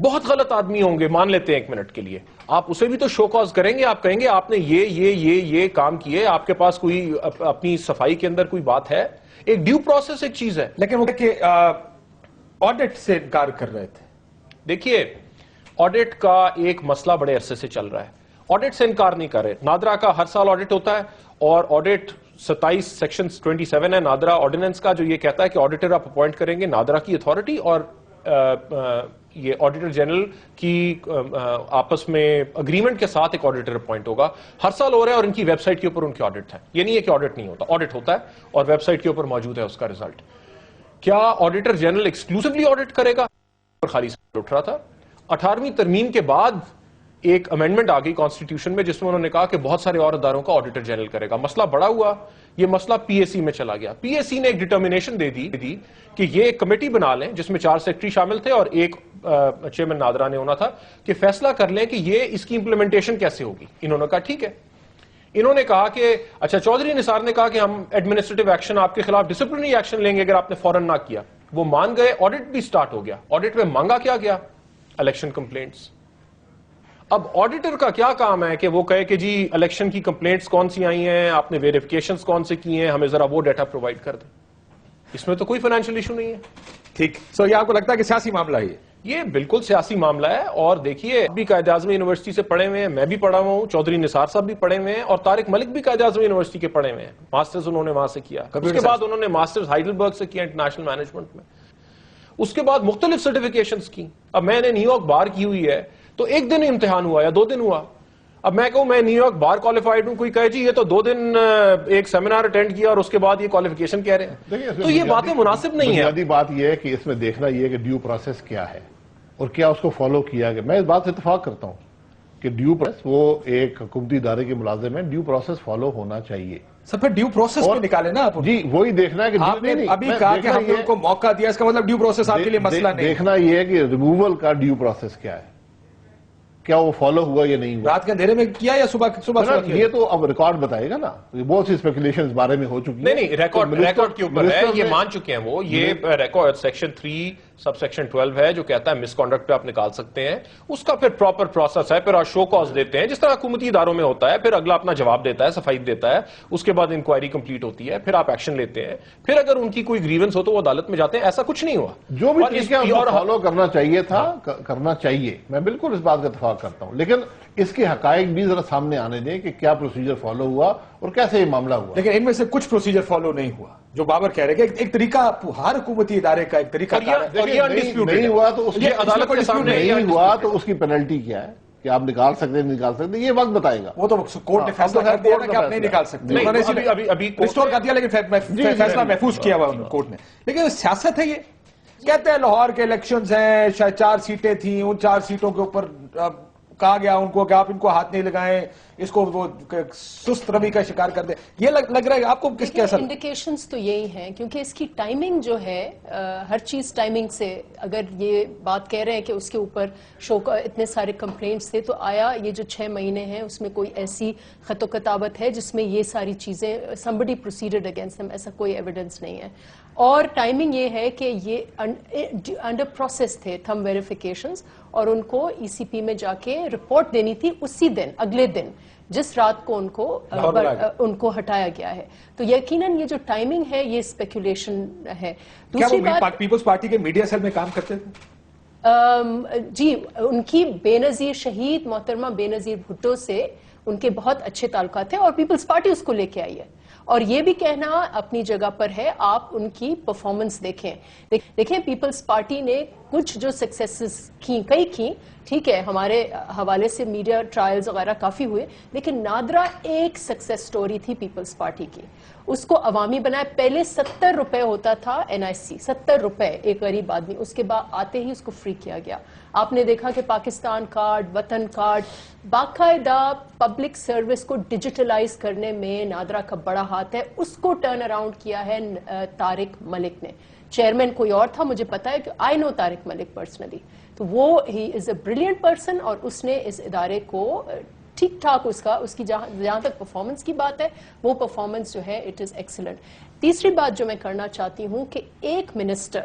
بہت غلط آدمی ہوں گے, مان لیتے ہیں ایک منٹ کے لیے, آپ اسے بھی تو شو کاز کریں گے, آپ کہیں گے آپ نے یہ کام کیے, آپ کے پاس کوئی اپنی صفائی کے اندر کوئی بات ہے. ایک ڈیو پروسیس ایک چیز ہے. لیکن وہ کہ آڈٹ سے انکار کر رہے تھے. دیکھیے آڈٹ کا ایک مسئلہ بڑے عرصے سے چل رہا ہے, آڈٹ سے انکار نہیں کر رہے. نادرا کا ہر سال آڈٹ ہوتا ہے, اور آڈٹ 27 سیکشن 27 ہے نادرا آرڈیننس کا, جو یہ کہتا ہے کہ آڈیٹر آپ اپوائنٹ کریں گے نادرا کی اتھارٹی اور یہ آڈیٹر جنرل کی آپس میں اگریمنٹ کے ساتھ ایک آڈیٹر اپوائنٹ ہوگا. ہر سال ہو رہا ہے, اور ان کی ویب سائٹ کے اوپر ان کے آڈٹ ہے. یہ نہیں ہے کہ آڈٹ نہیں ہوتا, آڈٹ ہوتا ہے اور ویب سائٹ کے اوپر موجود ہے اس کا ریزلٹ. کیا آڈیٹر جنرل ایکسکلوسivلی آڈٹ کرے گا؟ خالی سوال اٹھ رہا تھا. 18ویں ترمیم کے بعد ایک امینڈمنٹ آ گئی کانسٹیٹیوشن میں, جس میں انہوں نے کہا کہ بہت سارے اور اداروں کا آڈیٹر جنرل کرے گا. مسئلہ بڑا ہوا, یہ مسئلہ پی ایس سی میں چلا گیا. پی ایس سی نے ایک ڈٹرمینیشن دے دی کہ یہ ایک کمیٹی بنا لیں جس میں 4 سیکرٹری شامل تھے اور ایک چیئرمین نادرا نے ہونا تھا, کہ فیصلہ کر لیں کہ یہ اس کی امپلیمنٹیشن کیسے ہوگی. انہوں نے کہا ٹھیک ہے. انہوں نے کہا کہ اچھا, چودھری نثار نے کہا کہ ہم ایڈمنسٹریٹو ایکشن آپ کے خلاف ڈسپلنری ایکشن لیں گے اگر آپ نے فوراً نہ کیا. وہ مان گئے, آڈٹ بھی سٹارٹ ہو گیا. آڈٹ میں مانگا کیا گیا؟ Election complaints. اب آڈیٹر کا کیا کام ہے کہ وہ کہے کہ جی الیکشن کی کمپلینٹس کون سی آئی ہیں, آپ نے ویریفیکیشنز کون سے کی ہیں, ہمیں ذرا وہ ڈیٹا پرووائڈ کر دیں. اس میں تو کوئی فائنینشیل ایشو نہیں ہے. ٹھیک, سو یہ آپ کو لگتا ہے کہ سیاسی معاملہ ہے؟ یہ بالکل سیاسی معاملہ ہے. اور دیکھیے بھی قائد اعظم یونیورسٹی سے پڑھے ہوئے ہیں, میں بھی پڑھا ہوا ہوں, چودھری نثار صاحب بھی پڑھے ہوئے ہیں, اور طارق ملک بھی قائد اعظم یونیورسٹی کے پڑھے ہوئے ہیں. ماسٹرز انہوں نے وہاں سے کیا, اس کے بعد انہوں نے ماسٹرز ہائیڈلبرگ سے کیا انٹرنیشنل مینجمنٹ میں, اس کے بعد مختلف سرٹیفکیشنز کی. اب میں نے نیو یارک بار کی ہوئی ہے, تو ایک دن امتحان ہوا یا 2 دن ہوا. اب میں کہوں میں نیو یارک بار کوالیفائڈ ہوں, کوئی کہے جی یہ تو 2 دن ایک سیمینار اٹینڈ کیا اور اس کے بعد یہ کوالیفیکیشن کہہ رہے ہیں, تو یہ باتیں مناسب نہیں ہیں. بنیادی بات یہ ہے کہ اس میں دیکھنا یہ ہے کہ ڈیو پروسیس کیا ہے اور کیا اس کو فالو کیا گیا. میں اس بات سے اتفاق کرتا ہوں کہ ڈیو پروسیس, وہ ایک حکومتی ادارے کے ملازم ہیں, ڈیو پروسیس فالو ہونا چاہیے. سر پھر ڈیو پروسیس میں نکالے نا آپ. جی وہی دیکھنا ہے کہ آپ نے ابھی کہا کہ ہم نے ان کو موقع دیا, اس کا مطلب ڈیو پروسیس آپ کے لیے مسئلہ نہیں. دیکھنا یہ ہے کہ ریموول کا ڈیو پروسیس کیا ہے, کیا وہ فالو ہوا یا نہیں ہوا. رات کے اندھیرے میں کیا یا صبح یہ تو اب ریکارڈ بتائے گا نا. بہت سی اسپیکولیشن اس بارے میں ہو چکی ہیں. نہیں ریکارڈ کے اوپر ہے, یہ مان چکے ہیں وہ. یہ ریکارڈ سیکشن 3 سب سیکشن 12 ہے جو کہتا ہے مس کانڈکٹ پہ آپ نکال سکتے ہیں. اس کا پھر پراپر پروسیس ہے, پھر آپ شو کاز دیتے ہیں جس طرح حکومتی اداروں میں ہوتا ہے, پھر اگلا اپنا جواب دیتا ہے, صفائی دیتا ہے, اس کے بعد انکوائری کمپلیٹ ہوتی ہے, پھر آپ ایکشن لیتے ہیں, پھر اگر ان کی کوئی گریونس ہو تو وہ عدالت میں جاتے ہیں. ایسا کچھ نہیں ہوا. جو بھی طریقہ اس کو فالو کرنا چاہیے تھا کرنا چاہیے, میں بالکل اس بات کا اتفاق کرتا ہوں, لیکن اس کے حقائق بھی ذرا سامنے آنے دیں کہ کیا پروسیجر فالو ہوا اور کیسے یہ معاملہ ہوا. لیکن ان میں سے کچھ پروسیجر فالو نہیں ہوا, جو بابر کہہ رہے کہ ایک طریقہ ہر حکومتی ادارے کا ایک طریقہ نہیں ہوا تو اس کی عدالت کے سامنے نہیں ہوا تو اس کی پینلٹی کیا ہے, کہ آپ نکال سکتے ہیں نکال سکتے, یہ وقت بتائے گا. وہ تو کورٹ نے فیصلہ کر دیا کہ آپ نہیں نکال سکتے, انہوں نے ابھی ریسٹور کر دیا, لیکن فیصلہ محفوظ کیا ہوا کورٹ نے. لیکن سیاست ہے, یہ کہتے ہیں لاہور کے الیکشنز ہیں, شاید 4 سیٹیں تھیں, ان 4 سیٹوں کے اوپر کہا گیا ان کو کہ آپ ان کو ہاتھ نہیں لگائیں, اس کو وہ سست روی کا شکار کر دیں. یہ لگ رہا ہے آپ کو کس کے اثر؟ انڈیکیشنز تو یہی ہیں, کیونکہ اس کی ٹائمنگ جو ہے, ہر چیز ٹائمنگ سے, اگر یہ بات کہہ رہے ہیں کہ اس کے اوپر اتنے سارے کمپلینٹس تھے, تو آیا یہ جو 6 مہینے ہیں اس میں کوئی ایسی خط و کتابت ہے جس میں یہ ساری چیزیں somebody proceeded against them, ایسا کوئی ایویڈنس نہیں ہے. اور ٹائمنگ یہ ہے کہ یہ انڈر پروسیس تھے تھم ویریفیکیشنز, اور ان کو ای سی پی میں جا کے رپورٹ دینی تھی اسی دن, اگلے دن, جس رات کو ان کو ہٹایا گیا ہے. تو یقیناً یہ جو ٹائمنگ ہے یہ اسپیکولیشن ہے. دوسری بات, پیپلز پارٹی کے میڈیا سیل میں کام کرتے تھے؟ جی, ان کی بے نظیر شہید محترمہ بے نظیر بھٹو سے ان کے بہت اچھے تعلقات تھے, اور پیپلز پارٹی اس کو لے کے آئی ہے. اور یہ بھی کہنا اپنی جگہ پر ہے, آپ ان کی پرفارمنس دیکھیں. پیپلز پارٹی نے کچھ جو سکسیسز کی, کئی کی, ٹھیک ہے, ہمارے حوالے سے میڈیا ٹرائلز وغیرہ کافی ہوئے, لیکن نادرا ایک سکسیس سٹوری تھی پیپلز پارٹی کی. اس کو عوامی بنایا. پہلے 70 روپے ہوتا تھا NIC, 70 روپے ایک غریب آدمی, اس کے بعد آتے ہی اس کو فری کیا گیا. آپ نے دیکھا کہ پاکستان کارڈ, وطن کارڈ, باقاعدہ پبلک سروس کو ڈیجیٹلائز کرنے میں نادرا کا بڑا ہاتھ ہے. اس کو ٹرن اراؤنڈ کیا ہے طارق ملک نے. چیئرمین کوئی اور تھا, مجھے پتا ہے کہ آئی نو طارق ملک پرسنلی, تو وہ ہی از اے بریلینٹ پرسن, اور اس نے اس ادارے کو ٹھیک ٹھاک, اس کی جہاں تک پرفارمنس کی بات ہے, وہ پرفارمنس جو ہے اٹ از ایکسلنٹ. تیسری بات جو میں کرنا چاہتی ہوں کہ ایک منسٹر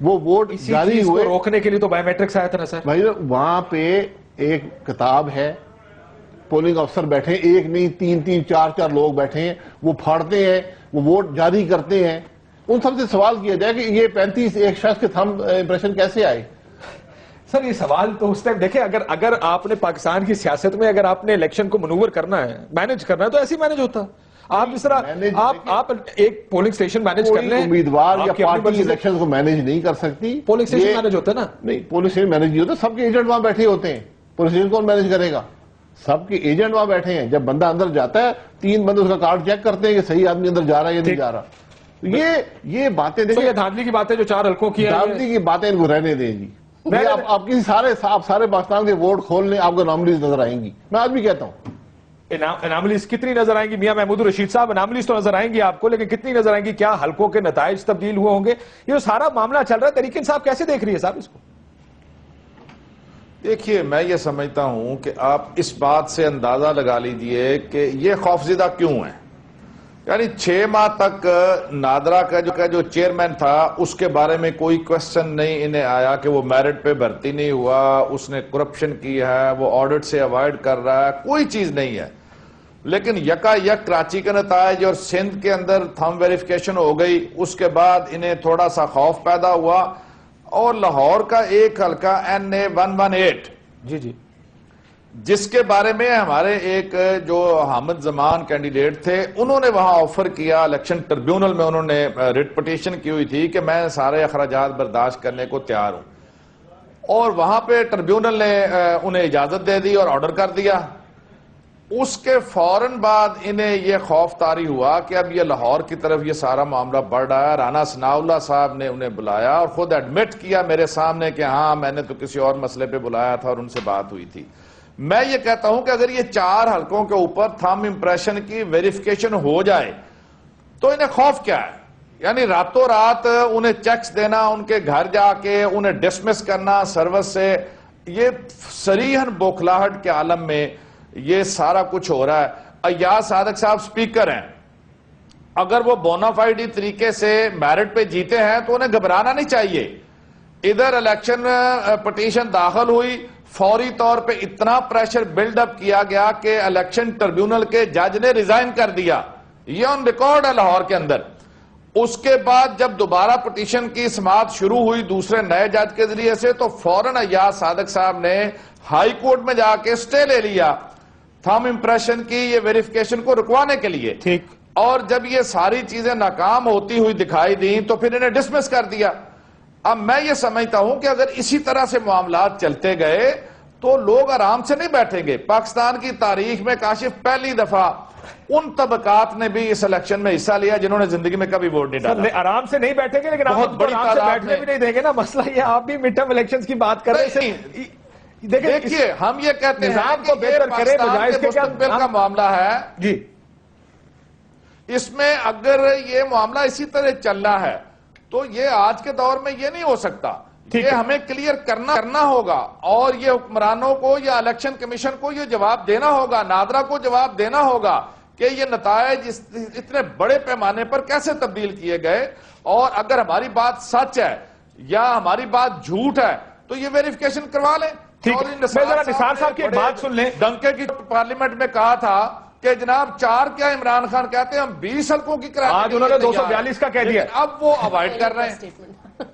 وہ ووٹ اسی جاری چیز کو ہوئے. روکنے کے لیے تو بایو میٹرکس آیا تھا نا سر. بھائی وہاں پہ ایک کتاب ہے, پولنگ افسر بیٹھے, ایک نہیں 3 4 لوگ بیٹھے ہیں, وہ پھاڑتے ہیں, وہ ووٹ جاری کرتے ہیں. ان سب سے سوال کیا جائے کہ یہ 35 ایک شخص کے تھم امپریشن کیسے آئے؟ سر یہ سوال تو اس ٹائم دیکھیں, اگر آپ نے پاکستان کی سیاست میں اگر آپ نے الیکشن کو منور کرنا ہے, مینج کرنا ہے, تو ایسے ہی مینج ہوتا. آپ اس طرح آپ ایک پولنگ سٹیشن مینج کر لیں. امیدوار یا پارٹی الیکشن کو مینج نہیں کر سکتی. پولنگ سٹیشن مینج ہوتا ہے نا. نہیں, پولنگ سٹیشن مینج نہیں ہوتا, سب کے ایجنٹ وہاں بیٹھے ہوتے ہیں. پولنگ سٹیشن کون مینج کرے گا؟ سب کے ایجنٹ وہاں بیٹھے ہیں. جب بندہ اندر جاتا ہے 3 بندے اس کا کارڈ چیک کرتے ہیں کہ صحیح آدمی اندر جا رہا ہے یا نہیں جا رہا. یہ باتیں دیکھیں, یہ دھاندلی کی باتیں جو 4 حلقوں کی ہیں, دھاندلی کی باتیں ان کو رہنے دیں جی. آپ کسی سارے پاکستان کے ووٹ کھول لیں, آپ کو ناملیز نظر آئیں گی. میں آج بھی کہتا ہوں اناملیز کتنی نظر آئیں گی؟ میاں محمود الرشید صاحب, اناملیز تو نظر آئیں گی آپ کو, لیکن کتنی نظر آئیں گی؟ کیا حلقوں کے نتائج تبدیل ہوئے ہوں گے؟ یہ جو سارا معاملہ چل رہا ہے, تحریک انصاف کیسے دیکھ رہی ہے صاحب اس کو؟ دیکھیے, میں یہ سمجھتا ہوں کہ آپ اس بات سے اندازہ لگا لیجئے کہ یہ خوفزدہ کیوں ہے. یعنی 6 ماہ تک نادرا کا جو چیئرمین تھا, اس کے بارے میں کوئی کوسچن نہیں انہیں آیا کہ وہ میرٹ پہ بھرتی نہیں ہوا, اس نے کرپشن کی ہے, وہ آڈٹ سے اوائڈ کر رہا ہے, کوئی چیز نہیں ہے. لیکن یکا یک کراچی کے نتائج اور سندھ کے اندر تھم ویریفیکیشن ہو گئی, اس کے بعد انہیں تھوڑا سا خوف پیدا ہوا. اور لاہور کا ایک حلقہ NA 118 جی جس کے بارے میں ہمارے ایک جو حامد زمان کینڈیڈیٹ تھے, انہوں نے وہاں آفر کیا, الیکشن ٹریبیونل میں انہوں نے ریٹ پٹیشن کی ہوئی تھی کہ میں سارے اخراجات برداشت کرنے کو تیار ہوں, اور وہاں پہ ٹریبیونل نے انہیں اجازت دے دی اور آرڈر کر دیا. اس کے فوراً بعد انہیں یہ خوف طاری ہوا کہ اب یہ لاہور کی طرف یہ سارا معاملہ بڑھ رہا ہے. رانا ثناء اللہ صاحب نے انہیں بلایا اور خود ایڈمٹ کیا میرے سامنے کہ ہاں میں نے تو کسی اور مسئلے پہ بلایا تھا اور ان سے بات ہوئی تھی. میں یہ کہتا ہوں کہ اگر یہ 4 حلقوں کے اوپر تھم امپریشن کی ویریفیکیشن ہو جائے تو انہیں خوف کیا ہے؟ یعنی راتوں رات انہیں چیکس دینا, ان کے گھر جا کے انہیں ڈسمس کرنا سروس سے, یہ صریحاً بوکھلاہٹ کے عالم میں یہ سارا کچھ ہو رہا ہے. ایاز صادق صاحب سپیکر ہیں, اگر وہ بونافائیڈی طریقے سے میرٹ پہ جیتے ہیں تو انہیں گھبرانا نہیں چاہیے. ادھر الیکشن پٹیشن داخل ہوئی, فوری طور پہ اتنا پریشر بلڈ اپ کیا گیا کہ الیکشن ٹریبیونل کے جج نے ریزائن کر دیا, یہ آن ریکارڈ ہے لاہور کے اندر. اس کے بعد جب دوبارہ پٹیشن کی سماعت شروع ہوئی دوسرے نئے جج کے ذریعے سے, تو فوراً ایاز صادق صاحب نے ہائی کورٹ میں جا کے سٹے لے لیا تھم امپریشن کی یہ ویریفیکیشن کو رکوانے کے لیے. ٹھیک. اور جب یہ ساری چیزیں ناکام ہوتی ہوئی دکھائی دیں تو پھر انہیں ڈسمس کر دیا. اب میں یہ سمجھتا ہوں کہ اگر اسی طرح سے معاملات چلتے گئے تو لوگ آرام سے نہیں بیٹھیں گے. پاکستان کی تاریخ میں کاشف پہلی دفعہ ان طبقات نے بھی اس الیکشن میں حصہ لیا جنہوں نے زندگی میں کبھی ووٹ نہیں ڈالا. آرام سے نہیں بیٹھیں گے, لیکن بہت بڑی آرام سے بیٹھنے بھی نہیں دیں گے نا. مسئلہ یہ آپ بھی مڈ ٹرم الیکشنز کی بات کر رہے ہیں. دیکھیے, ہم یہ کہتے ہیں نظام کو کہ بہتر یہ کرے بجائے پاکستان اس کے کے کیا مستقبل کا معاملہ ہے. جی, اس میں اگر یہ معاملہ اسی طرح چلنا ہے تو یہ آج کے دور میں یہ نہیں ہو سکتا. یہ ہمیں کلیئر کرنا ہوگا, اور یہ حکمرانوں کو یا الیکشن کمیشن کو یہ جواب دینا ہوگا, نادرا کو جواب دینا ہوگا کہ یہ نتائج اتنے بڑے پیمانے پر کیسے تبدیل کیے گئے. اور اگر ہماری بات سچ ہے یا ہماری بات جھوٹ ہے تو یہ ویریفیکیشن کروا لیں. نثار صاحب کی ایک بات سن لیں. ڈنکے کی پارلیمنٹ میں کہا تھا کہ جناب 4 کیا, عمران خان کہتے ہیں ہم 20 حلقوں کی کرانے. آج انہوں نے 242 کا کہہ دیا, اب وہ اوائڈ کر رہے ہیں.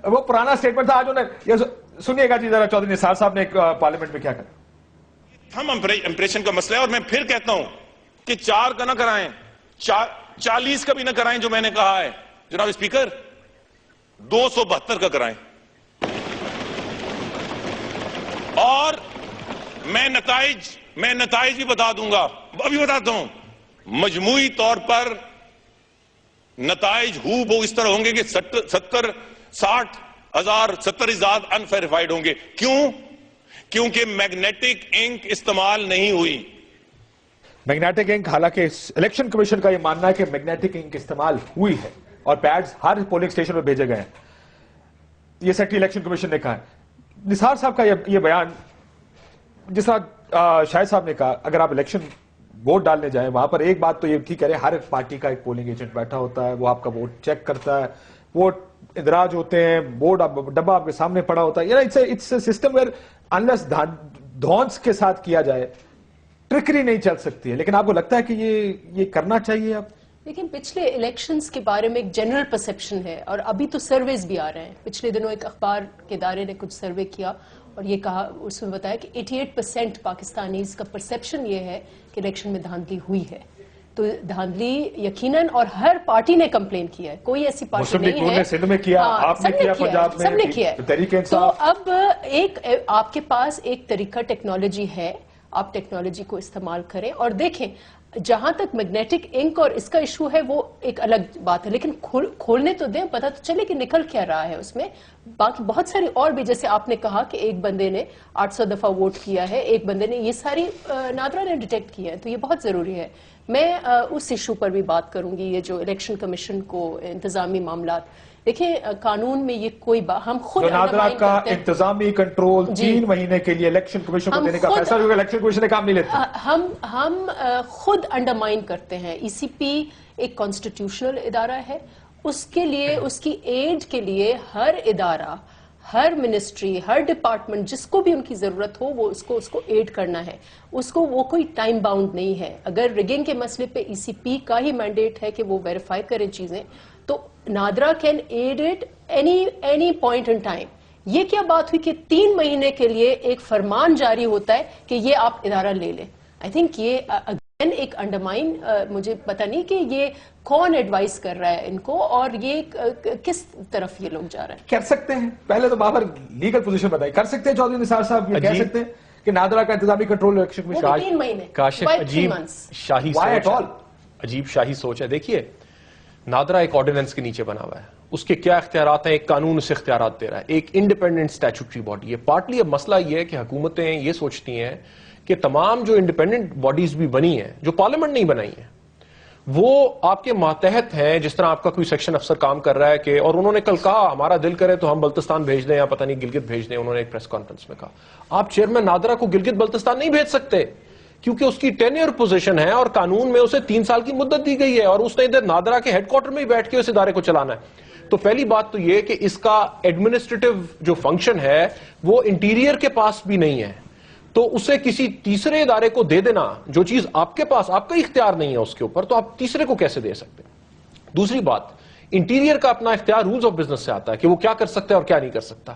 وہ پرانا سٹیٹمنٹ تھا. آج انہوں نے سنیے گا جی ذرا چودھری نثار صاحب نے پارلیمنٹ میں کیا کہا. ہم امپریشن کا مسئلہ ہے, اور میں پھر کہتا ہوں کہ 4 کا نہ کرائیں, 40 کا بھی نہ کرائیں جو میں نے کہا ہے. جناب اسپیکر 272 کا کرائیں. اور میں نتائج بھی بتا دوں گا, ابھی بتاتا ہوں. مجموعی طور پر نتائج ہو اس طرح ہوں گے کہ 70,000 انفیریفائڈ ہوں گے. کیوں؟ کیونکہ میگنیٹک انک استعمال نہیں ہوئی. میگنیٹک انک, حالانکہ الیکشن کمیشن کا یہ ماننا ہے کہ میگنیٹک انک استعمال ہوئی ہے اور پیڈز ہر پولنگ سٹیشن پر بھیجے گئے ہیں. یہ سیکرٹری الیکشن کمیشن نے کہا ہے. نثار صاحب کا یہ بیان, جس طرح شاہد صاحب نے کہا, اگر آپ الیکشن ووٹ ڈالنے جائیں وہاں پر ایک بات تو یہ ٹھیک ہے, ہر پارٹی کا ایک پولنگ ایجنٹ بیٹھا ہوتا ہے, وہ آپ کا ووٹ چیک کرتا ہے, ووٹ اندراج ہوتے ہیں, بورڈ ڈبہ آپ کے سامنے پڑا ہوتا ہے. It's a system where unless دھونس کے ساتھ کیا جائے ٹرکری نہیں چل سکتی ہے. لیکن آپ کو لگتا ہے کہ یہ کرنا چاہیے اب؟ لیکن پچھلے الیکشنز کے بارے میں ایک جنرل پرسپشن ہے, اور ابھی تو سرویز بھی آ رہے ہیں. پچھلے دنوں ایک اخبار کے ادارے نے کچھ سروے کیا اور یہ کہا, اس میں بتایا کہ 88% پاکستانیز کا پرسپشن یہ ہے کہ الیکشن میں دھاندلی ہوئی ہے. تو دھاندلی یقیناً, اور ہر پارٹی نے کمپلین کیا ہے, کوئی ایسی پارٹی نہیں ہے. سندھ میں کیا, آپ نے کیا, پنجاب میں, سب نے کیا. تو اب آپ کے پاس ایک طریقہ ٹیکنالوجی ہے, آپ ٹیکنالوجی کو استعمال کریں. اور دیکھیں, جہاں تک میگنیٹک انک اور اس کا ایشو ہے وہ ایک الگ بات ہے, لیکن کھولنے تو دیں, پتہ تو چلے کہ نکل کیا رہا ہے اس میں. باقی بہت ساری اور بھی, جیسے آپ نے کہا کہ ایک بندے نے 800 دفعہ ووٹ کیا ہے, ایک بندے نے, یہ ساری نادرا نے ڈیٹیکٹ کیا ہے. تو یہ بہت ضروری ہے. میں اس ایشو پر بھی بات کروں گی, یہ جو الیکشن کمیشن کو انتظامی معاملات. دیکھیں, قانون میں یہ کوئی ہم خود نادرا کا انتظامی کنٹرول 3 مہینے کے لیے الیکشن کمیشن کو دینے کا فیصلہ, کیونکہ الیکشن کمیشن نے کام نہیں لیتا. ہم خود انڈرمائن کرتے ہیں. ای سی پی ایک کانسٹیٹیوشنل ادارہ ہے, اس کے لیے, اس کی ایڈ کے لیے ہر ادارہ, ہر منسٹری, ہر ڈپارٹمنٹ جس کو بھی ان کی ضرورت ہو وہ اس کو ایڈ کرنا ہے. اس کو وہ کوئی ٹائم باؤنڈ نہیں ہے. اگر ریگنگ کے مسئلے پہ ای سی پی کا ہی مینڈیٹ ہے کہ وہ ویریفائی کریں چیزیں, تو NADRA can add it any point in time. یہ کیا بات ہوئی کہ 3 مہینے کے لیے ایک فرمان جاری ہوتا ہے کہ یہ آپ ادارہ لے لیں. آئی تھنک یہ اگین ایک انڈرمائن, مجھے پتہ نہیں کہ یہ کون ایڈوائز کر رہا ہے ان کو, اور یہ کس طرف یہ لوگ جا رہے ہیں. کر سکتے ہیں, پہلے تو بابر لیگل پوزیشن بتائی, کر سکتے ہیں چودھری نثار صاحب, یہ کہہ سکتے ہیں کہ نادرا کا انتظامی کنٹرول الیکشن کمیشن 3 مہینے, کاشف عجیب شاہی سوچ ہے, عجیب شاہی سوچ ہے. دیکھیے, نادرا ایک آرڈیننس کے نیچے بنا ہوا ہے, اس کے کیا اختیارات ہیں, ایک قانون اسے اختیارات دے رہا ہے, ایک انڈیپینڈنٹ اسٹیچوٹری باڈی ہے. پارٹلی اب مسئلہ یہ ہے کہ حکومتیں یہ سوچتی ہیں کہ تمام جو انڈیپینڈنٹ باڈیز بھی بنی ہیں, جو پارلیمنٹ نہیں بنائی ہیں, وہ آپ کے ماتحت ہیں. جس طرح آپ کا کوئی سیکشن افسر کام کر رہا ہے کہ, اور انہوں نے کل کہا ہمارا دل کرے تو ہم بلتستان بھیج دیں یا پتہ نہیں گلگت بھیج دیں, انہوں نے ایک پریس کانفرنس میں کہا. آپ چیئرمین نادرا کو گلگت بلتستان نہیں بھیج سکتے, کیونکہ اس کی ٹینیور پوزیشن ہے اور قانون میں اسے 3 سال کی مدت دی گئی ہے, اور اس نے ادھر نادرا کے ہیڈ کوارٹر میں ہی بیٹھ کے اس ادارے کو چلانا ہے. تو پہلی بات تو یہ کہ اس کا ایڈمنسٹریٹو جو فنکشن ہے وہ انٹیریئر کے پاس بھی نہیں ہے, تو اسے کسی تیسرے ادارے کو دے دینا, جو چیز آپ کے پاس, آپ کا اختیار نہیں ہے اس کے اوپر, تو آپ تیسرے کو کیسے دے سکتے. دوسری بات, انٹیریئر کا اپنا اختیار رولز آف بزنس سے آتا ہے کہ وہ کیا کر سکتا ہے اور کیا نہیں کر سکتا.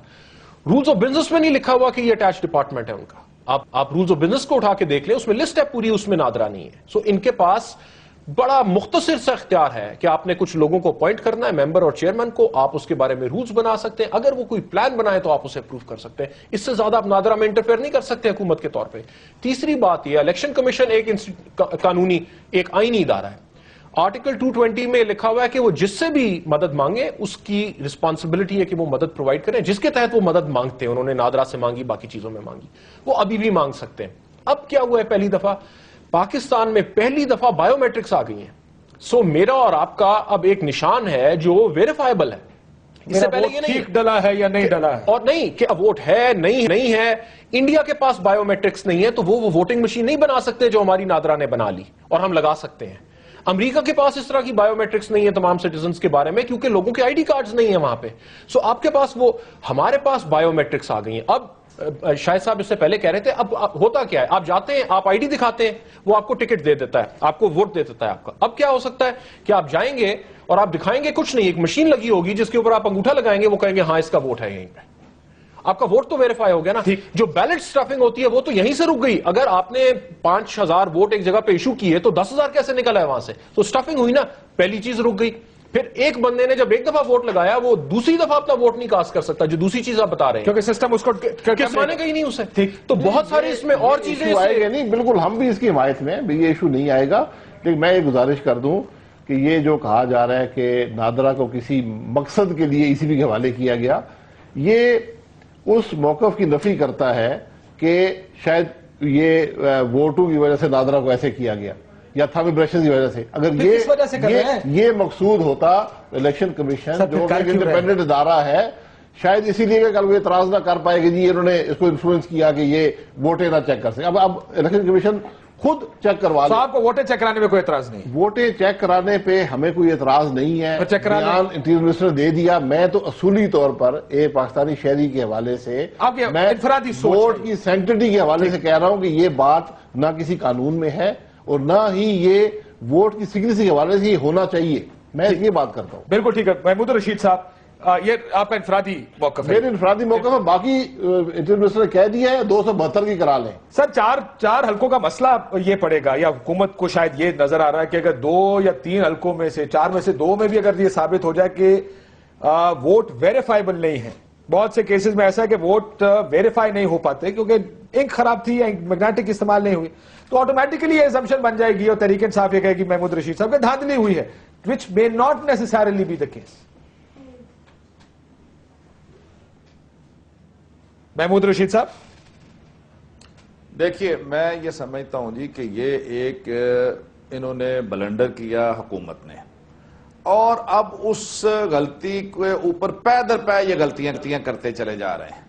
رولز آف بزنس میں نہیں لکھا ہوا کہ یہ اٹیچ ڈپارٹمنٹ ہے ان کا. آپ رولز آف بزنس کو اٹھا کے دیکھ لیں, اس میں لسٹ ہے پوری, اس میں نادرا نہیں ہے. سو ان کے پاس بڑا مختصر سا اختیار ہے کہ آپ نے کچھ لوگوں کو اپوائنٹ کرنا ہے, ممبر اور چیئرمین کو, آپ اس کے بارے میں رولز بنا سکتے ہیں, اگر وہ کوئی پلان بنائے تو آپ اسے اپروو کر سکتے ہیں. اس سے زیادہ آپ نادرا میں انٹرفیئر نہیں کر سکتے حکومت کے طور پہ. تیسری بات یہ, الیکشن کمیشن ایک قانونی, ایک آئینی ادارہ ہے. آرٹیکل 220 میں لکھا ہوا ہے کہ وہ جس سے بھی مدد مانگے اس کی رسپانسبلٹی ہے کہ وہ مدد پرووائڈ کریں. جس کے تحت وہ مدد مانگتے ہیں, انہوں نے نادرا سے مانگی, باقی چیزوں میں مانگی, وہ ابھی بھی مانگ سکتے ہیں. اب کیا ہوا ہے, پہلی دفعہ پاکستان میں پہلی دفعہ بایو میٹرکس آ گئی ہیں. سو میرا اور آپ کا اب ایک نشان ہے جو ویریفائبل ہے. اس سے پہلے یہ نہیں ڈلا ہے یا نہیں ڈلا ہے, اور نہیں کہ اب ووٹ ہے نہیں ہے. انڈیا کے پاس بایو میٹرکس نہیں ہے تو وہ ووٹنگ مشین نہیں بنا سکتے جو ہماری نادرا نے بنا لی اور ہم لگا سکتے ہیں. امریکہ کے پاس اس طرح کی بایو میٹرکس نہیں ہے تمام سٹیزنز کے بارے میں, کیونکہ لوگوں کے آئی ڈی کارڈز نہیں ہیں وہاں پہ. سو آپ کے پاس وہ, ہمارے پاس بایو میٹرکس آ گئی ہیں. اب شاہد صاحب اس سے پہلے کہہ رہے تھے, اب ہوتا کیا ہے, آپ جاتے ہیں, آپ آئی ڈی دکھاتے ہیں, وہ آپ کو ٹکٹ دے دیتا ہے, آپ کو ووٹ دے دیتا ہے آپ کا. اب کیا ہو سکتا ہے کہ آپ جائیں گے اور آپ دکھائیں گے کچھ نہیں, ایک مشین لگی ہوگی جس کے اوپر آپ انگوٹھا لگائیں گے, وہ کہیں گے ہاں اس کا ووٹ ہے یہیں پہ, آپ کا ووٹ تو ویریفائی ہو گیا نا. جو بیلٹ اسٹفنگ ہوتی ہے وہ تو یہیں سے رک گئی. اگر آپ نے 5000 ووٹ ایک جگہ پہ ایشو کیے تو 10,000 کیسے نکلا ہے وہاں سے, تو اسٹفنگ ہوئی نا, پہلی چیز رک گئی. پھر ایک بندے نے جب ایک دفعہ ووٹ لگایا وہ دوسری دفعہ اپنا ووٹ نہیں کاسٹ کر سکتا, جو دوسری چیز آپ بتا رہے ہیں, کیونکہ سسٹم اس کو کس مانے گا ہی نہیں اسے. تو بہت سارے اس میں اور چیزیں آئے گا نہیں, بالکل ہم بھی اس کی حمایت میں, یہ ایشو نہیں آئے گا. لیکن میں یہ گزارش کر دوں کہ یہ جو کہا جا رہا ہے کہ نادرا کو کسی مقصد کے لیے اسی کے حوالے کیا گیا, یہ اس موقف کی نفی کرتا ہے کہ شاید یہ ووٹوں کی وجہ سے نادرا کو ایسے کیا گیا یا تھامی برشن کی وجہ سے. اگر یہ مقصود ہوتا الیکشن کمیشن جو ایک انڈیپینڈنٹ ادارہ ہے, شاید اسی لیے کہ کل وہ اعتراض نہ کر پائے کہ جی انہوں نے اس کو انفلوئنس کیا کہ یہ ووٹیں نہ چیک کر سکے. اب الیکشن کمیشن خود چیک کروا تو لیں. آپ کو ووٹیں چیک کرانے میں کوئی اعتراض نہیں؟ ووٹیں چیک کرانے پہ ہمیں کوئی اعتراض نہیں ہے. بیان انٹیریئر منسٹر نے دے دیا. میں تو اصولی طور پر ایک پاکستانی شہری کے حوالے سے میں ووٹ کی سینکٹریٹی کے حوالے سے کہہ رہا ہوں کہ یہ بات نہ کسی قانون میں ہے اور نہ ہی یہ ووٹ کی سیکریسی کے حوالے سے یہ ہونا چاہیے. میں یہ بات کرتا ہوں. بالکل ٹھیک ہے. محمود الرشید صاحب، یہ آپ کا انفرادی موقف ہے؟ میرے انفرادی موقف ہے. باقی انٹیریئر منسٹر نے کہہ دیا ہے 272 کی کرا لیں. سر چار حلقوں کا مسئلہ یہ پڑے گا، یا حکومت کو شاید یہ نظر آ رہا ہے کہ اگر 2 یا 3 حلقوں میں سے 4 میں سے 2 میں بھی اگر یہ ثابت ہو جائے کہ ووٹ ویریفائیبل نہیں ہے. بہت سے کیسز میں ایسا ہے کہ ووٹ ویریفائی نہیں ہو پاتے کیونکہ انک خراب تھی یا میگنیٹک استعمال نہیں ہوئی، تو آٹومیٹکلی یہ assumption بن جائے گی اور تحریک انصاف یہ کہے گی محمود رشید صاحب کہ دھاندلی ہوئی ہے، which may not necessarily be the case. Mahmood Rashid صاحب، دیکھیے میں یہ سمجھتا ہوں جی کہ یہ ایک انہوں نے بلنڈر کیا حکومت نے، اور اب اس غلطی کے اوپر پے در پے یہ غلطیاں کرتے چلے جا رہے ہیں،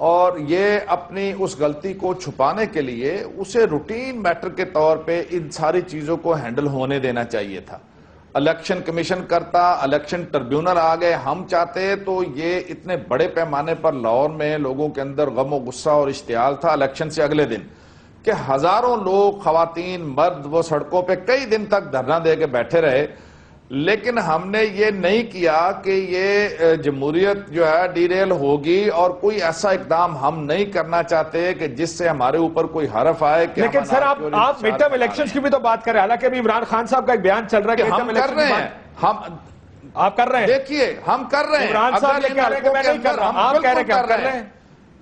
اور یہ اپنی اس غلطی کو چھپانے کے لیے اسے روٹین میٹر کے طور پہ ان ساری چیزوں کو ہینڈل ہونے دینا چاہیے تھا. الیکشن کمیشن کرتا، الیکشن ٹربیونل آ گئے. ہم چاہتے تو یہ اتنے بڑے پیمانے پر لاہور میں لوگوں کے اندر غم و غصہ اور اشتعال تھا الیکشن سے اگلے دن کہ ہزاروں لوگ، خواتین، مرد، وہ سڑکوں پہ کئی دن تک دھرنا دے کے بیٹھے رہے. لیکن ہم نے یہ نہیں کیا کہ یہ جمہوریت جو ہے ڈیریل ہوگی، اور کوئی ایسا اقدام ہم نہیں کرنا چاہتے کہ جس سے ہمارے اوپر کوئی حرف آئے. لیکن سر آپ مڈ ٹرم الیکشنز کی بھی تو بات کر رہے ہیں، حالانکہ ابھی عمران خان صاحب کا ایک بیان چل رہا ہے کہ ہم کر رہے ہیں. آپ کر رہے ہیں؟ دیکھیے ہم کر رہے ہیں. عمران صاحب یہ کہہ رہے ہیں کہ میں نہیں کر رہا، آپ کہہ رہے ہیں کہ ہم کر رہے ہیں.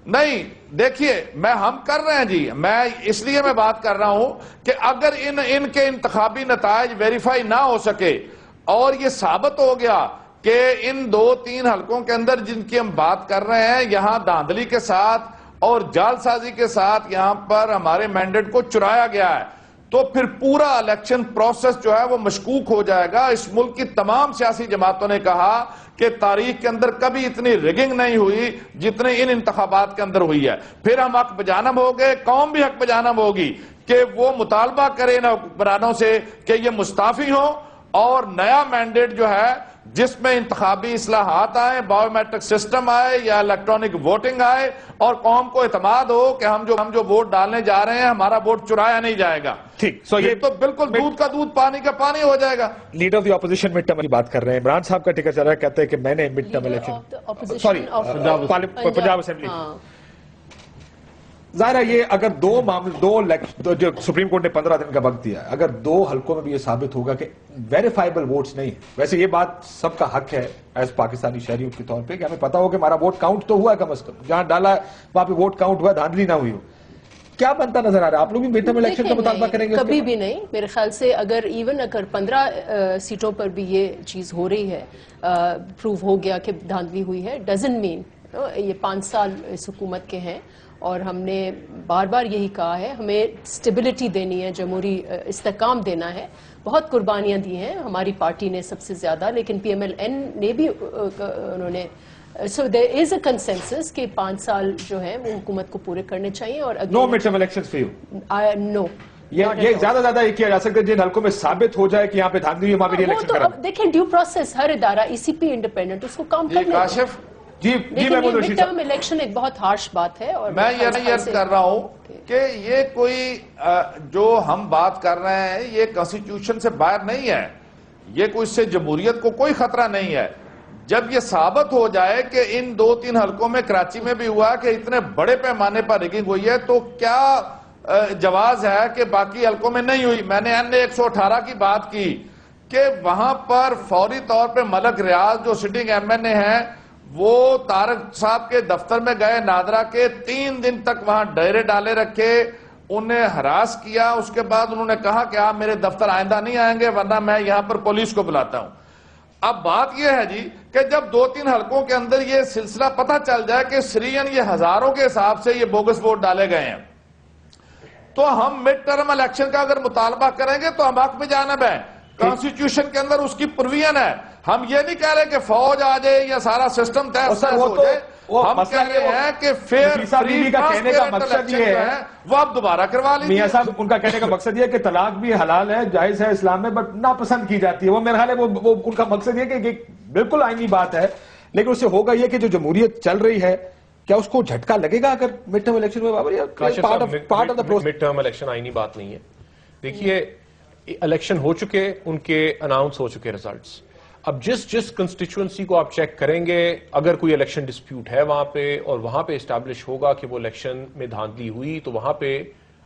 نہیں دیکھیے ہم کر رہے ہیں جی. میں اس لیے میں بات کر رہا ہوں کہ اگر ان کے انتخابی نتائج ویریفائی نہ ہو سکے اور یہ ثابت ہو گیا کہ ان 2-3 حلقوں کے اندر جن کی ہم بات کر رہے ہیں یہاں دھاندلی کے ساتھ اور جعل سازی کے ساتھ یہاں پر ہمارے مینڈیٹ کو چرایا گیا ہے، تو پھر پورا الیکشن پروسیس جو ہے وہ مشکوک ہو جائے گا. اس ملک کی تمام سیاسی جماعتوں نے کہا کہ تاریخ کے اندر کبھی اتنی ریگنگ نہیں ہوئی جتنے ان انتخابات کے اندر ہوئی ہے. پھر ہم حق بجانب ہو گئے، قوم بھی حق بجانب ہوگی کہ وہ مطالبہ کرے نا حکمرانوں سے کہ یہ مستعفی ہوں اور نیا مینڈیٹ جو ہے جس میں انتخابی اصلاحات آئیں، بایو میٹرک سسٹم آئے یا الیکٹرانک ووٹنگ آئے، اور قوم کو اعتماد ہو کہ ہم جو ووٹ ڈالنے جا رہے ہیں ہمارا ووٹ چرایا نہیں جائے گا. ٹھیک، سو یہ تو بالکل دودھ کا دودھ پانی کا پانی ہو جائے گا. Leader of the opposition mid term کی بات کر رہے ہیں، عمران صاحب کا ٹکٹ چل رہا ہے، کہتے ہیں کہ میں نے mid term election Punjab assembly, ظاہر ہے یہ اگر جو سپریم کورٹ نے 15 دن کا وقت دیا ہے، اگر 2 حلقوں میں بھی یہ ثابت ہوگا کہ ویریفائیبل ووٹس نہیں ہیں. ویسے یہ بات سب کا حق ہے ایز پاکستانی شہریوں کے طور پہ کہ ہمیں پتا ہو کہ ہمارا ووٹ کاؤنٹ تو ہوا ہے، کم از کم جہاں ڈالا وہاں پہ ووٹ کاؤنٹ ہوا، دھاندلی نہ ہوئی ہو. کیا بنتا نظر آ رہا ہے؟ آپ لوگ بھی مڈ ٹرم الیکشن کا مطالبہ کریں گے؟ کبھی بھی نہیں. میرے خیال سے اگر 15 سیٹوں پر بھی یہ چیز ہو رہی ہے، پروو ہو گیا کہ دھاندلی ہوئی ہے، ڈزنٹ مین یہ 5 سال اس حکومت کے ہیں، اور ہم نے بار بار یہی کہا ہے ہمیں سٹیبلٹی دینی ہے، جمہوری استحکام دینا ہے. بہت قربانیاں دی ہیں ہماری پارٹی نے سب سے زیادہ، لیکن پی ایم ایل این نے بھی انہوں نے سو دیر از اے کنسنسس کہ 5 سال جو ہے وہ حکومت کو پورے کرنے چاہیے. اور no mid term election for you? No. یہ زیادہ یہ کیا جا سکتا ہے جن حلقوں میں ثابت ہو جائے کہ یہاں پہ دھاندلی وہاں پہ الیکشن کرا. دیکھیں ڈیو پروسیس، ہر ادارہ ای سی پی انڈیپینڈنٹ اس کو کام کرنے دیں. جی محمود رشید صاحب، الیکشن ایک بہت ہارش بات ہے، اور میں یہ عرض کر رہا ہوں کہ یہ کوئی جو ہم بات کر رہے ہیں یہ کانسٹیٹیوشن سے باہر نہیں ہے، یہ کوئی اس سے جمہوریت کو کوئی خطرہ نہیں ہے. جب یہ ثابت ہو جائے کہ ان 2-3 حلقوں میں کراچی میں بھی ہوا کہ اتنے بڑے پیمانے پر ریگنگ ہوئی ہے، تو کیا جواز ہے کہ باقی حلقوں میں نہیں ہوئی؟ میں نے این 118 کی بات کی کہ وہاں پر فوری طور پہ ملک ریاض جو سٹنگ ایم این اے ہیں وہ طارق صاحب کے دفتر میں گئے نادرا کے، 3 دن تک وہاں ڈیرے ڈالے رکھے، انہیں ہراس کیا. اس کے بعد انہوں نے کہا کہ آپ میرے دفتر آئندہ نہیں آئیں گے ورنہ میں یہاں پر پولیس کو بلاتا ہوں. اب بات یہ ہے جی کہ جب 2-3 حلقوں کے اندر یہ سلسلہ پتہ چل جائے کہ سرین یہ ہزاروں کے حساب سے یہ بوگس ووٹ ڈالے گئے ہیں، تو ہم مڈ ٹرم الیکشن کا اگر مطالبہ کریں گے تو ہم حق میں جانب ہیں. کانسٹیٹیوشن کے اندر اس کی پروویژن ہے. ہم یہ نہیں کہہ رہے کہ فوج آ جائے یا سارا سسٹم طے ہو جائے. ہم کہہ رہے ہیں کہ فیئر کا کہنے کا مقصد یہ ہے وہ آپ دوبارہ کروا لیجیے. میاں صاحب ان کا کہنے کا مقصد یہ ہے کہ طلاق بھی حلال ہے, جائز ہے اسلام میں, بٹ ناپسند کی جاتی ہے. وہ میرا خیال ہے وہ ان کا مقصد یہ کہ بالکل آئینی بات ہے, لیکن اس سے ہوگا یہ کہ جو جمہوریت چل رہی ہے کیا اس کو جھٹکا لگے گا اگر مڈ ٹرم الیکشن میں؟ Part of the process. Mid term election آئینی بات نہیں ہے. دیکھیے الیکشن ہو چکے, ان کے اناؤنس ہو چکے ریزلٹس. اب جس کنسٹیچوئنسی کو آپ چیک کریں گے, اگر کوئی الیکشن ڈسپیوٹ ہے وہاں پہ اور وہاں پہ اسٹیبلش ہوگا کہ وہ الیکشن میں دھاندلی ہوئی, تو وہاں پہ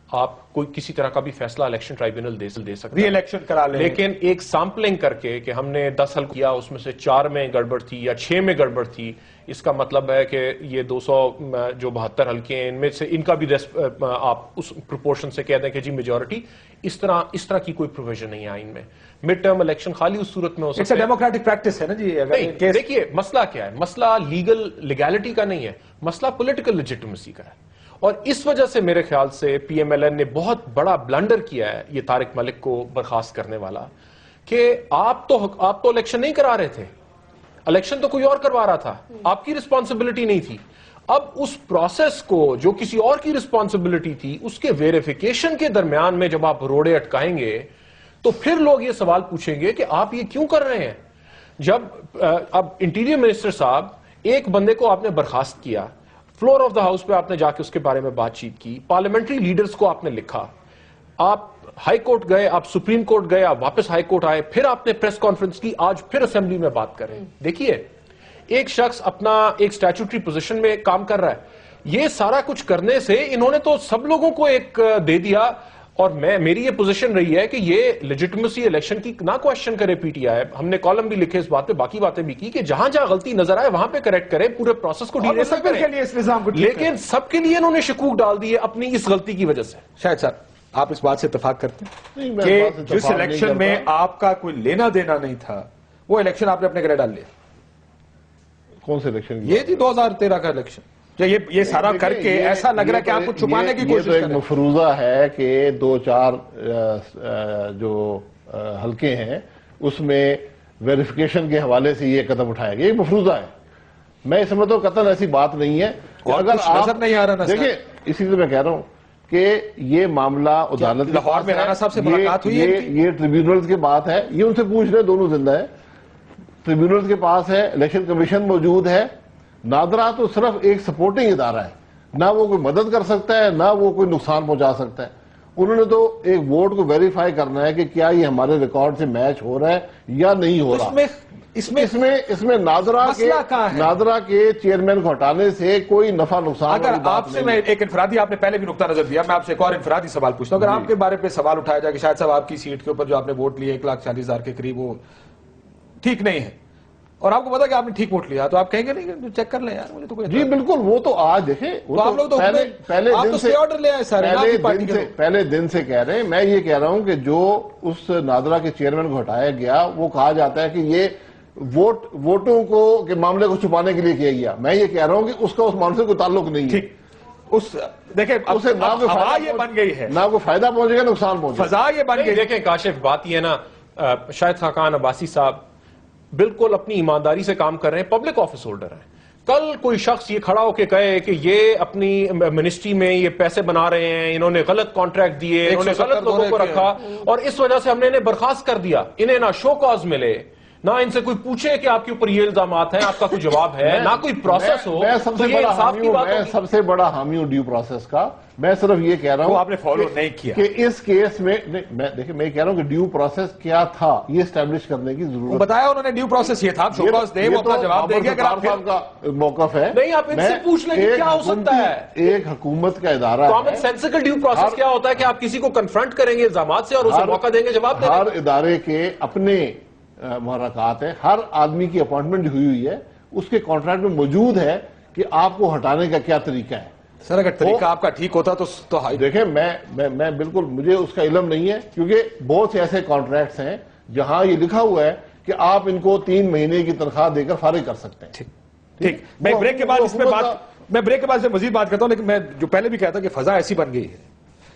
آپ کوئی کسی طرح کا بھی فیصلہ الیکشن ٹرائبیونل دے سکتے ری ہیں, الیکشن کرا لیں. لیکن ایک سیمپلنگ کر کے کہ ہم نے 10 حلقہ کیا, اس میں سے 4 میں گڑبڑ تھی یا 6 میں گڑبڑ تھی, اس کا مطلب ہے کہ یہ 200 جو 72 حلقے ہیں ان میں سے ان کا بھی آپ اس پروپورشن سے کہہ دیں کہ جی میجورٹی. اس طرح کی کوئی پروویژن نہیں ہے آئین میں. مڈ ٹرم الیکشن خالی اس صورت میں ہو سکتا ہے. ڈیموکریٹک پریکٹس ہے نا جی. دیکھیے مسئلہ کیا ہے, مسئلہ لیگلٹی کا نہیں ہے, مسئلہ پولیٹیکل لیجٹمیسی کا ہے. اور اس وجہ سے میرے خیال سے پی ایم ایل این نے بہت بڑا بلنڈر کیا ہے یہ طارق ملک کو برخاست کرنے والا, کہ آپ تو الیکشن نہیں کرا رہے تھے, الیکشن تو کوئی اور کروا رہا تھا, آپ کی رسپانسبلٹی نہیں تھی. اب اس پروسیس کو جو کسی اور کی رسپانسبلٹی تھی, اس کے ویریفیکیشن کے درمیان میں جب آپ روڑے اٹکائیں گے تو پھر لوگ یہ سوال پوچھیں گے کہ آپ یہ کیوں کر رہے ہیں. جب اب انٹیریئر منسٹر صاحب, ایک بندے کو آپ نے برخاست کیا, فلور آف دا ہاؤس پہ آپ نے جا کے اس کے بارے میں بات چیت کی, پارلیمنٹری لیڈرز کو آپ نے لکھا, آپ ہائی کورٹ گئے, آپ سپریم کورٹ گئے, آپ واپس ہائی کورٹ آئے, پھر آپ نے پریس کانفرنس کی, آج پھر اسمبلی میں بات کریں. دیکھیے ایک شخص اپنا ایک سٹیچوٹری پوزیشن میں کام کر رہا ہے, یہ سارا کچھ کرنے سے انہوں نے تو سب لوگوں کو ایک دے دیا. اور میری یہ پوزیشن رہی ہے کہ یہ لیجٹمیسی الیکشن کی نہ کوشچن کرے پی ٹی آئی. ہم نے کالم بھی لکھے اس بات پہ, باقی باتیں بھی کی کہ جہاں جہاں غلطی نظر آئے وہاں پہ کریکٹ کرے, پورے پروسیس کو ڈیل کرے. لیکن سب کے لیے انہوں نے شکوک ڈال دیے اپنی اس غلطی کی وجہ سے. شاید صاحب آپ اس بات سے اتفاق کرتے ہیں کہ جس الیکشن میں آپ کا کوئی لینا دینا نہیں تھا, وہ الیکشن آپ نے اپنے گھر ڈال لیا؟ کون سے الیکشن؟ یہ جی 2013 کا الیکشن. یہ سارا کر کے ایسا لگ رہا ہے کہ آپ کو چھپانے کی کوشش کر رہے ہیں. یہ تو ایک مفروضہ ہے کہ 2-4 جو حلقے ہیں اس میں ویریفیکیشن کے حوالے سے یہ قدم اٹھایا گیا. یہ مفروضہ ہے, میں سمجھتا ہوں قطعاً ایسی بات نہیں ہے. اگر نظر نہیں آ رہا دیکھیں, اسی لیے میں کہہ رہا ہوں کہ یہ معاملہ عدالت لاہور میں رانا صاحب سے ملاقات ہوئی ہے, یہ ٹریبیونلز کی بات ہے, یہ ان سے پوچھ رہے, دونوں زندہ ہیں, ٹریبیونلز کے پاس ہے, الیکشن کمیشن موجود ہے. نادرا تو صرف ایک سپورٹنگ ادارہ ہے, نہ وہ کوئی مدد کر سکتا ہے نہ وہ کوئی نقصان پہنچا سکتا ہے. انہوں نے تو ایک ووٹ کو ویریفائی کرنا ہے کہ کیا یہ ہمارے ریکارڈ سے میچ ہو رہا ہے یا نہیں ہو رہا. اس میں نادرا کے چیئرمین کو ہٹانے سے کوئی نفع نقصان. اگر آپ سے میں ایک انفرادی, آپ نے پہلے بھی نقطہ نظر دیا, میں آپ سے ایک اور انفرادی سوال پوچھتا ہوں. اگر آپ کے بارے پہ سوال اٹھایا جائے کہ شاید صاحب آپ کی سیٹ کے اوپر جو آپ نے ووٹ لیا 1,40,000 کے قریب, وہ ٹھیک نہیں ہے, اور آپ کو پتا کہ آپ نے ٹھیک ووٹ لیا, تو آپ کہیں گے نہیں کہ چیک کر لیں یار مجھے تو کوئی. جی بالکل, وہ تو آج دیکھیں, پہلے دن سے کہہ رہے ہیں. میں یہ کہہ رہا ہوں کہ جو اس نادرا کے چیئرمین کو ہٹایا گیا, وہ کہا جاتا ہے کہ یہ ووٹوں کو کے معاملے کو چھپانے کے لیے کیا گیا. میں یہ کہہ رہا ہوں کہ اس کا اس معاملے سے کوئی تعلق نہیں ہے. دیکھیں اسے فضا یہ بن گئی ہے, نہ کوئی فائدہ پہنچے گا نقصان پہنچے گا. فضا یہ بن گئی. دیکھیں کاشف, بات یہ ہے نا, شاہد خاقان عباسی صاحب بالکل اپنی ایمانداری سے کام کر رہے ہیں, پبلک آفس ہولڈر ہیں. کل کوئی شخص یہ کھڑا ہو کے کہے کہ یہ اپنی منسٹری میں یہ پیسے بنا رہے ہیں, انہوں نے غلط کانٹریکٹ دیے, انہوں نے غلط لوگوں کو رکھا, اور اس وجہ سے ہم نے انہیں برخاست کر دیا, انہیں نہ شو کاز ملے, نہ ان سے کوئی پوچھے کہ آپ کے اوپر یہ الزامات ہیں, آپ کا کوئی جواب ہے, نہ کوئی پروسیس ہو. میں سب سے بڑا حامی ہوں ڈیو پروسیس کا. میں صرف یہ کہہ رہا ہوں آپ نے فالو نہیں کیا کہ اس کیس میں, دیکھیں میں کہہ رہا ہوں کہ ڈیو پروسیس کیا تھا یہ اسٹیبلش کرنے کی ضرورت. بتایا انہوں نے ڈیو پروسیس یہ تھا, شو کاز دے, وہ اپنا جواب دیں گے. اگر آپ صاحب کا موقف ہے, نہیں آپ ان سے پوچھ لیں کہ کیا ہو سکتا ہے. ایک حکومت کا ادارہ ہے, کامن سینسیکل ڈیو پروسیس کیا ہوتا ہے کہ آپ کسی کو کنفرنٹ کریں گے الزامات سے اور اسے موقع دیں گے جواب دیں گے. ہر ادارے کے اپنے محرکات ہیں, ہر آدمی کی اپوائنٹمنٹ ہوئی ہے, اس کے کانٹریکٹ میں موجود ہے کہ آپ کو ہٹانے کا کیا طریقہ ہے. سر اگر طریقہ آپ کا ٹھیک ہوتا تو دیکھیں, میں بالکل, مجھے اس کا علم نہیں ہے, کیونکہ بہت سے ایسے کانٹریکٹس ہیں جہاں یہ لکھا ہوا ہے کہ آپ ان کو 3 مہینے کی تنخواہ دے کر فارغ کر سکتے ہیں. ٹھیک, میں بریک کے بعد اس میں مزید بات کرتا ہوں, لیکن میں جو پہلے بھی کہتا کہ فضا ایسی بن گئی ہے,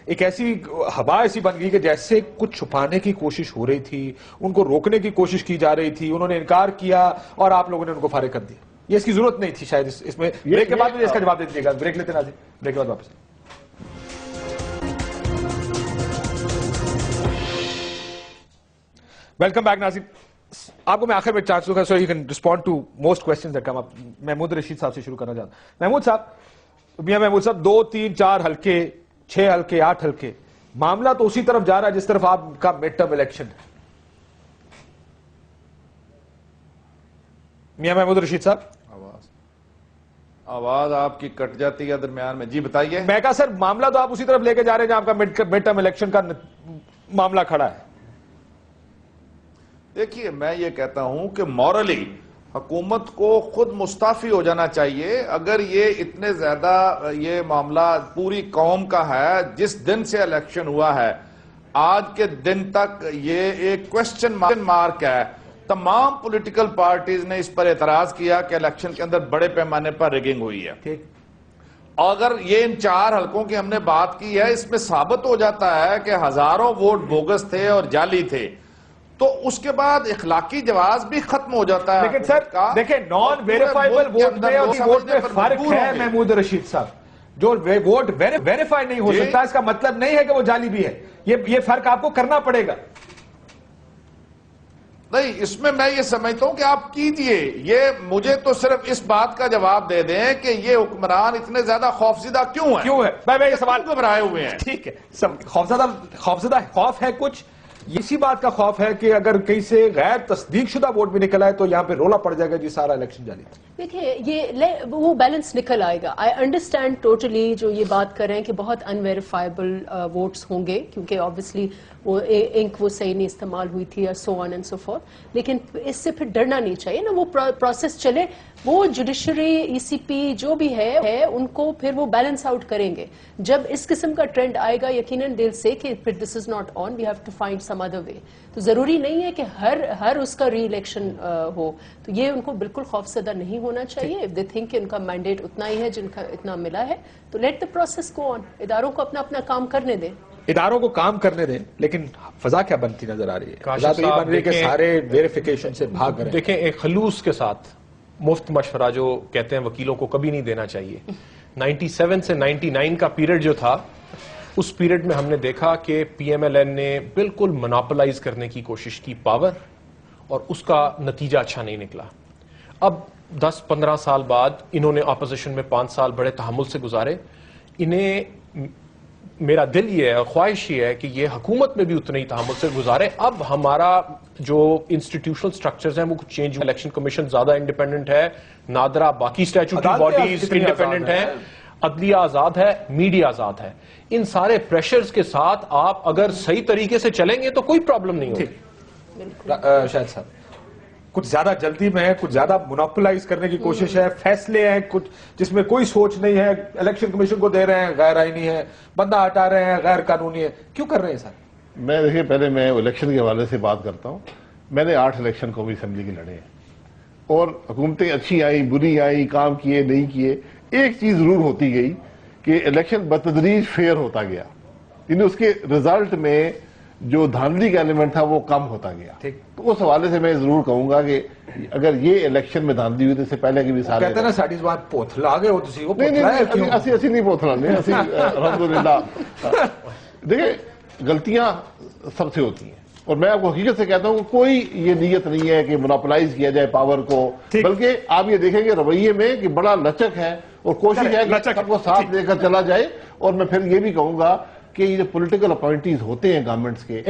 ایک ایسی ہوا ایسی بن گئی کہ جیسے کچھ چھپانے کی کوشش ہو رہی تھی, ان کو روکنے کی کوشش کی جا رہی تھی, انہوں نے انکار کیا اور آپ لوگوں نے ان کو فارغ کر دیا. یہ اس کی ضرورت نہیں تھی شاید. اس میں بریک کے بعد مجھے اس کا جواب دے دیجیے گا. بریک لیتے ناظرین, بریک کے بعد واپس. ویلکم بیک ناظرین. آپ کو میں آخر میں چانس دوں گا so you can respond to most questions that come up. Mehmood Rashid صاحب سے شروع کرنا چاہتا ہوں. محمود صاحب, میاں محمود صاحب, 2, 3, 4 حلقے, 6 حلقے, 8 حلقے, معاملہ تو اسی طرف جا رہا ہے جس طرف آپ کا مڈ ٹرم الیکشن ہے. میاں محمود رشید صاحب, آواز آپ کی کٹ جاتی ہے درمیان میں. جی بتائیے. میں کہا سر معاملہ تو آپ اسی طرف لے کے جا رہے ہیں جہاں آپ کا مڈ ٹرم الیکشن کا معاملہ کھڑا ہے. دیکھیے میں یہ کہتا ہوں کہ مورلی حکومت کو خود مستعفی ہو جانا چاہیے. اگر یہ اتنے زیادہ یہ معاملہ پوری قوم کا ہے, جس دن سے الیکشن ہوا ہے آج کے دن تک یہ ایک کوسچن مارک ہے. تمام پولیٹیکل پارٹیز نے اس پر اعتراض کیا کہ الیکشن کے اندر بڑے پیمانے پر ریگنگ ہوئی ہے. اگر یہ ان 4 حلقوں کی ہم نے بات کی ہے, اس میں ثابت ہو جاتا ہے کہ ہزاروں ووٹ بوگس تھے اور جعلی تھے, تو اس کے بعد اخلاقی جواز بھی ختم ہو جاتا ہے. لیکن سر دیکھیں نان ویریفائیبل ووٹ میں اور ووٹ میں فرق ہے محمود رشید صاحب. جو ووٹ ویریفائی نہیں ہو سکتا اس کا مطلب نہیں ہے کہ وہ جعلی بھی ہے. یہ فرق آپ کو کرنا پڑے گا. نہیں, اس میں یہ سمجھتا ہوں کہ آپ کیجئے. یہ مجھے تو صرف اس بات کا جواب دے دیں کہ یہ حکمران اتنے زیادہ خوفزدہ کیوں ہے. میں یہ سوال گھبرائے ہوئے ہیں. ٹھیک ہے, خوفزدہ خوف ہے کچھ. اسی بات کا خوف ہے کہ اگر کہیں سے غیر تصدیق شدہ ووٹ بھی نکل آئے تو یہاں پہ رولا پڑ جائے گا جی سارا الیکشن جعلی. دیکھیں یہ وہ بیلنس نکل آئے گا. آئی انڈرسٹینڈ ٹوٹلی جو یہ بات کر رہے ہیں کہ بہت انویریفائبل ووٹس ہوں گے کیونکہ آبویسلی وہ انک وہ صحیح نہیں استعمال ہوئی تھی اور سو آن اینڈ سو فورتھ. لیکن اس سے پھر ڈرنا نہیں چاہیے نا. وہ پروسیس چلے, وہ جوڈیشری ای سی پی جو بھی ہے ان کو پھر وہ بیلنس آؤٹ کریں گے. جب اس قسم کا ٹرینڈ آئے گا یقیناً دل سے کہ پھر this is not on, we have to find some other way. تو ضروری نہیں ہے کہ ہر اس کا ری الیکشن ہو. تو یہ ان کو بالکل خوفزدہ نہیں ہونا چاہیے. اف دے تھنک کہ ان کا مینڈیٹ اتنا ہی ہے جن کا اتنا ملا ہے تو لیٹ دا پروسیس گو آن. اداروں کو اپنا کام کرنے دیں. اداروں کو کام کرنے دیں, لیکن فضا کیا بنتی نظر آ رہی ہے؟ فضا تو یہ بن رہی ہے کہ سارے ویریفیکیشن سے بھاگ رہے ہیں. دیکھیں ایک خلوص کے ساتھ مفت مشورہ جو کہتے ہیں وکیلوں کو کبھی نہیں دینا چاہیے. 97 سے 99 کا پیریڈ جو تھا, اس پیریڈ میں ہم نے دیکھا کہ پی ایم ایل این نے بالکل مناپلائز کرنے کی کوشش کی پاور, اور اس کا نتیجہ اچھا نہیں نکلا. اب 10-15 سال بعد انہوں نے اپوزیشن میں 5 سال بڑے تحمل سے گزارے. انہیں میرا دل یہ ہے اور خواہش یہ ہے کہ یہ حکومت میں بھی اتنے ہی تحمل سے گزارے. اب ہمارا جو انسٹیٹیوشنل سٹرکچرز ہیں وہ کچھ چینج. الیکشن کمیشن زیادہ انڈیپینڈنٹ ہے, نادرا باقی اسٹیچوٹری باڈیز انڈیپینڈنٹ ہیں, عدلیہ آزاد ہے, میڈیا آزاد ہے. ان سارے پریشرز کے ساتھ آپ اگر صحیح طریقے سے چلیں گے تو کوئی پرابلم نہیں ہوگی. شاہد صاحب کچھ زیادہ جلدی میں ہے, کچھ زیادہ مونوپلائز کرنے کی کوشش ہے, فیصلے ہیں کچھ جس میں کوئی سوچ نہیں ہے, الیکشن کمیشن کو دے رہے ہیں غیر آئینی ہے, بندہ ہٹا رہے ہیں غیر قانونی ہے. کیوں کر رہے ہیں سر؟ میں دیکھیے پہلے میں الیکشن کے حوالے سے بات کرتا ہوں. میں نے 8 الیکشن قومی اسمبلی کے لڑے ہیں اور حکومتیں اچھی آئیں بری آئیں, کام کیے نہیں کیے. ایک چیز ضرور ہوتی گئی کہ الیکشن بتدریج فیئر ہوتا گیا, یعنی اس کے رزلٹ میں جو دھاندلی کا ایلیمنٹ تھا وہ کم ہوتا گیا. تو اس حوالے سے میں ضرور کہوں گا کہ اگر یہ الیکشن میں دھاندلی ہوئی تو اس سے پہلے کی بھی سارے کہتے ہیں نا ساڈی زبان پوتھلا گئے ہو تسی, وہ نہیں اسی نہیں پوتھلا نہیں اسی الحمدللہ. دیکھیں غلطیاں سب سے ہوتی ہیں اور میں آپ کو حقیقت سے کہتا ہوں کہ کوئی یہ نیت نہیں ہے کہ مونوپلائز کیا جائے پاور کو, بلکہ آپ یہ دیکھیں گے رویے میں کہ بڑا لچک ہے اور کوشش ہے کہ سب کو ساتھ لے کر چلا جائے. اور میں پھر یہ بھی کہوں گا کہ یہ جو پولیٹیکل اپوائنٹیز ہوتے ہیں گورنمنٹس کے,